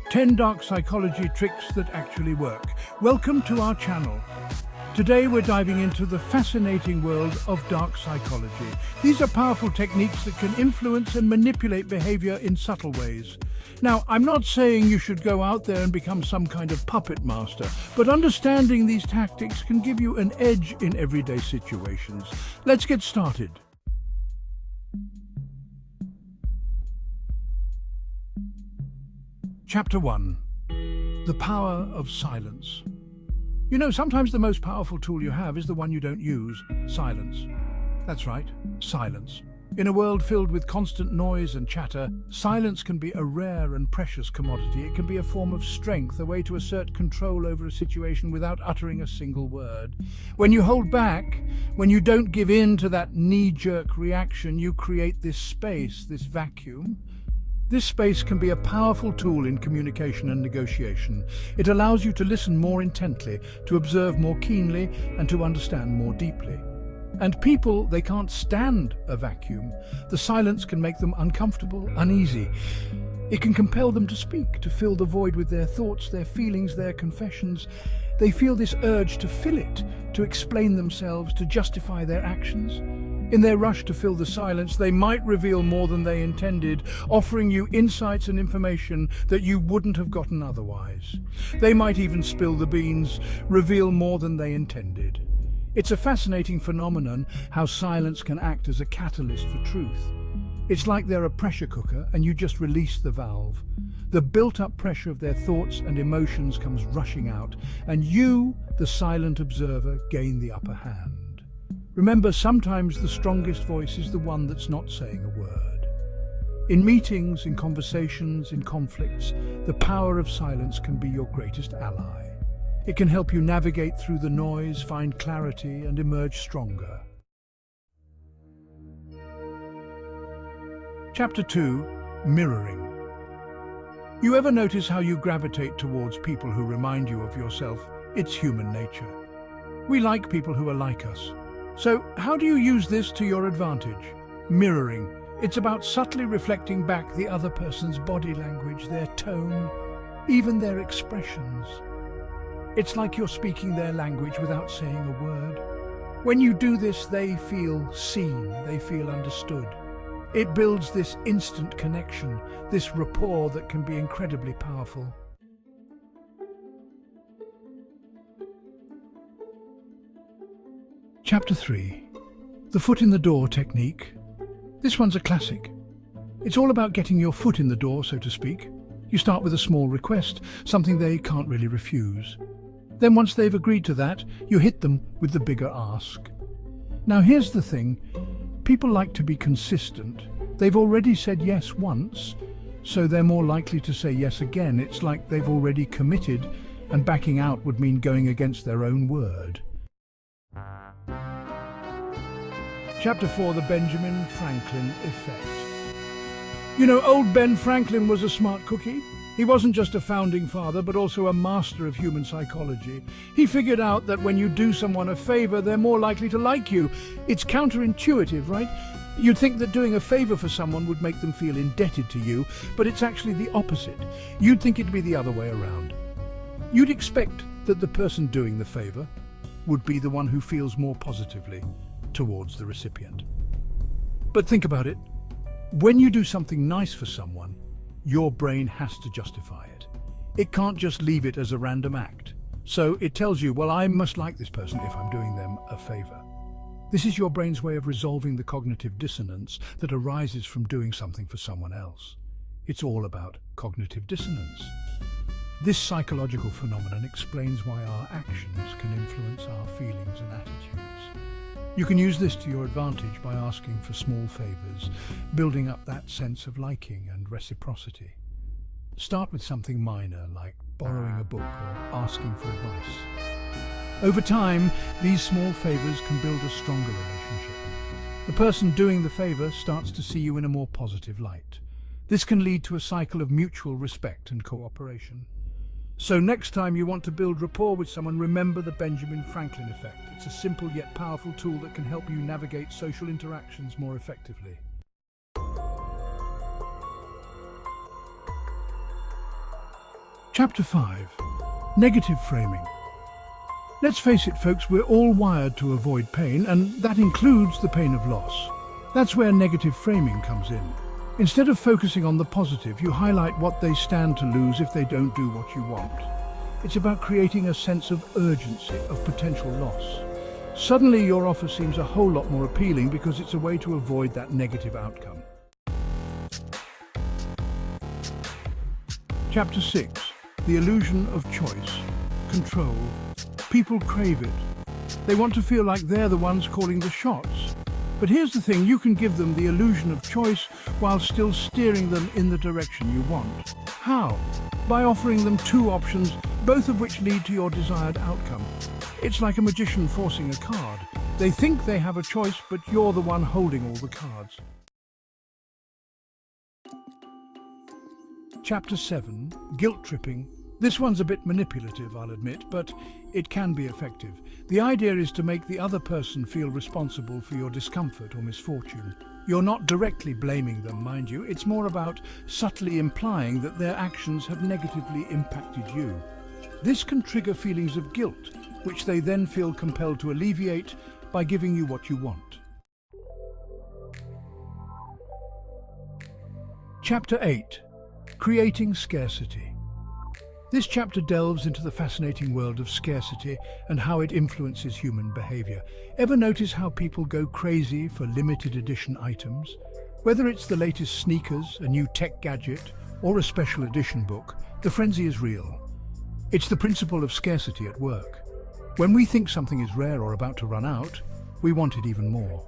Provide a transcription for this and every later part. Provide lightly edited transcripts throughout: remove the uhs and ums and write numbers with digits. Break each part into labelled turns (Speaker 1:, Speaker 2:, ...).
Speaker 1: 10 dark psychology tricks that actually work. Welcome to our channel. Today we're diving into the fascinating world of dark psychology. These are powerful techniques that can influence and manipulate behavior in subtle ways. Now, I'm not saying you should go out there and become some kind of puppet master, but understanding these tactics can give you an edge in everyday situations. Let's get started. Chapter 1. The Power of Silence. You know, sometimes the most powerful tool you have is the one you don't use: silence. That's right, silence. In a world filled with constant noise and chatter, silence can be a rare and precious commodity. It can be a form of strength, a way to assert control over a situation without uttering a single word. When you hold back, when you don't give in to that knee-jerk reaction, you create this space, this vacuum. This space can be a powerful tool in communication and negotiation. It allows you to listen more intently, to observe more keenly, and to understand more deeply. And people, they can't stand a vacuum. The silence can make them uncomfortable, uneasy. It can compel them to speak, to fill the void with their thoughts, their feelings, their confessions. They feel this urge to fill it, to explain themselves, to justify their actions. In their rush to fill the silence, they might reveal more than they intended, offering you insights and information that you wouldn't have gotten otherwise. They might even spill the beans, reveal more than they intended. It's a fascinating phenomenon how silence can act as a catalyst for truth. It's like they're a pressure cooker and you just release the valve. The built-up pressure of their thoughts and emotions comes rushing out, and you, the silent observer, gain the upper hand. Remember, sometimes the strongest voice is the one that's not saying a word. In meetings, in conversations, in conflicts, the power of silence can be your greatest ally. It can help you navigate through the noise, find clarity, and emerge stronger. Chapter 2. Mirroring. You ever notice how you gravitate towards people who remind you of yourself? It's human nature. We like people who are like us. So, how do you use this to your advantage? Mirroring. It's about subtly reflecting back the other person's body language, their tone, even their expressions. It's like you're speaking their language without saying a word. When you do this, they feel seen, they feel understood. It builds this instant connection, this rapport that can be incredibly powerful. Chapter 3. The foot in the door technique. This one's a classic. It's all about getting your foot in the door, so to speak. You start with a small request, something they can't really refuse. Then once they've agreed to that, you hit them with the bigger ask. Now here's the thing. People like to be consistent. They've already said yes once, so they're more likely to say yes again. It's like they've already committed, and backing out would mean going against their own word. Chapter 4. The Benjamin Franklin Effect. You know, old Ben Franklin was a smart cookie. He wasn't just a founding father, but also a master of human psychology. He figured out that when you do someone a favor, they're more likely to like you. It's counterintuitive, right? You'd think that doing a favor for someone would make them feel indebted to you, but it's actually the opposite. You'd think it'd be the other way around. You'd expect that the person doing the favor would be the one who feels more positively towards the recipient. But think about it. When you do something nice for someone, your brain has to justify it. It can't just leave it as a random act. So it tells you, well, I must like this person if I'm doing them a favor. This is your brain's way of resolving the cognitive dissonance that arises from doing something for someone else. It's all about cognitive dissonance. This psychological phenomenon explains why our actions can influence our feelings and attitudes. You can use this to your advantage by asking for small favors, building up that sense of liking and reciprocity. Start with something minor, like borrowing a book or asking for advice. Over time, these small favors can build a stronger relationship. The person doing the favor starts to see you in a more positive light. This can lead to a cycle of mutual respect and cooperation. So next time you want to build rapport with someone, remember the Benjamin Franklin effect. It's a simple yet powerful tool that can help you navigate social interactions more effectively. Chapter 5. Negative framing. Let's face it, folks, we're all wired to avoid pain, and that includes the pain of loss. That's where negative framing comes in. Instead of focusing on the positive, you highlight what they stand to lose if they don't do what you want. It's about creating a sense of urgency, of potential loss. Suddenly your offer seems a whole lot more appealing because it's a way to avoid that negative outcome. Chapter 6. The illusion of choice. Control. People crave it. They want to feel like they're the ones calling the shots. But here's the thing, you can give them the illusion of choice while still steering them in the direction you want. How? By offering them two options, both of which lead to your desired outcome. It's like a magician forcing a card. They think they have a choice, but you're the one holding all the cards. Chapter 7. Guilt tripping. This one's a bit manipulative, I'll admit, but it can be effective. The idea is to make the other person feel responsible for your discomfort or misfortune. You're not directly blaming them, mind you. It's more about subtly implying that their actions have negatively impacted you. This can trigger feelings of guilt, which they then feel compelled to alleviate by giving you what you want. Chapter 8. Creating scarcity. This chapter delves into the fascinating world of scarcity and how it influences human behavior. Ever notice how people go crazy for limited edition items? Whether it's the latest sneakers, a new tech gadget, or a special edition book, the frenzy is real. It's the principle of scarcity at work. When we think something is rare or about to run out, we want it even more.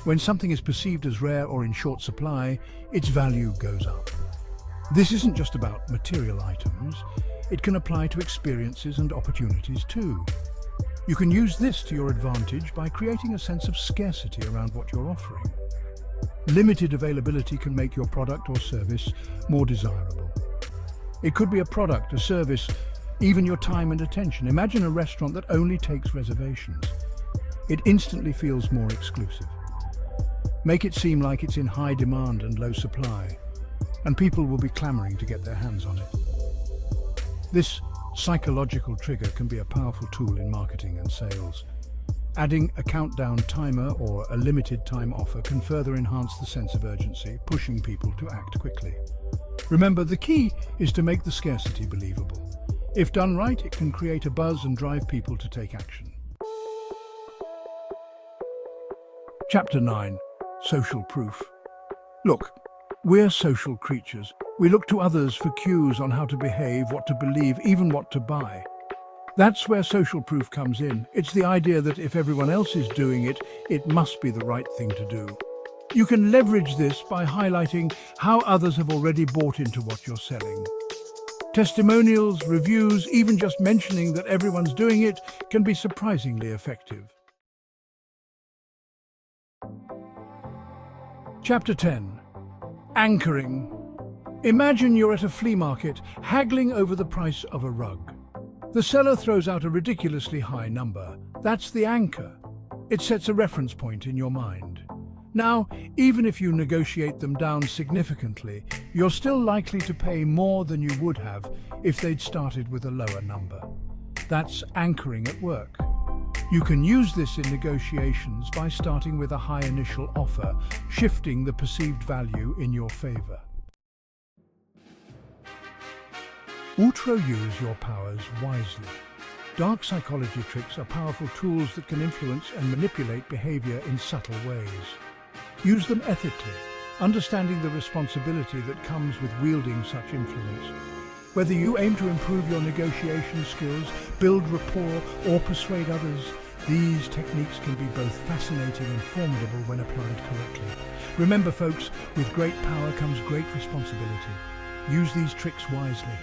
Speaker 1: When something is perceived as rare or in short supply, its value goes up. This isn't just about material items. It can apply to experiences and opportunities too. You can use this to your advantage by creating a sense of scarcity around what you're offering. Limited availability can make your product or service more desirable. It could be a product, a service, even your time and attention. Imagine a restaurant that only takes reservations. It instantly feels more exclusive. Make it seem like it's in high demand and low supply, and people will be clamoring to get their hands on it. This psychological trigger can be a powerful tool in marketing and sales. Adding a countdown timer or a limited time offer can further enhance the sense of urgency, pushing people to act quickly. Remember, the key is to make the scarcity believable. If done right, it can create a buzz and drive people to take action. Chapter 9. Social proof. Look, we're social creatures. We look to others for cues on how to behave, what to believe, even what to buy. That's where social proof comes in. It's the idea that if everyone else is doing it, it must be the right thing to do. You can leverage this by highlighting how others have already bought into what you're selling. Testimonials, reviews, even just mentioning that everyone's doing it can be surprisingly effective. Chapter 10. Anchoring. Imagine you're at a flea market, haggling over the price of a rug. The seller throws out a ridiculously high number. That's the anchor. It sets a reference point in your mind. Now, even if you negotiate them down significantly, you're still likely to pay more than you would have if they'd started with a lower number. That's anchoring at work. You can use this in negotiations by starting with a high initial offer, shifting the perceived value in your favor. Outro: use your powers wisely. Dark psychology tricks are powerful tools that can influence and manipulate behavior in subtle ways. Use them ethically, understanding the responsibility that comes with wielding such influence. Whether you aim to improve your negotiation skills, build rapport, or persuade others, these techniques can be both fascinating and formidable when applied correctly. Remember, folks, with great power comes great responsibility. Use these tricks wisely.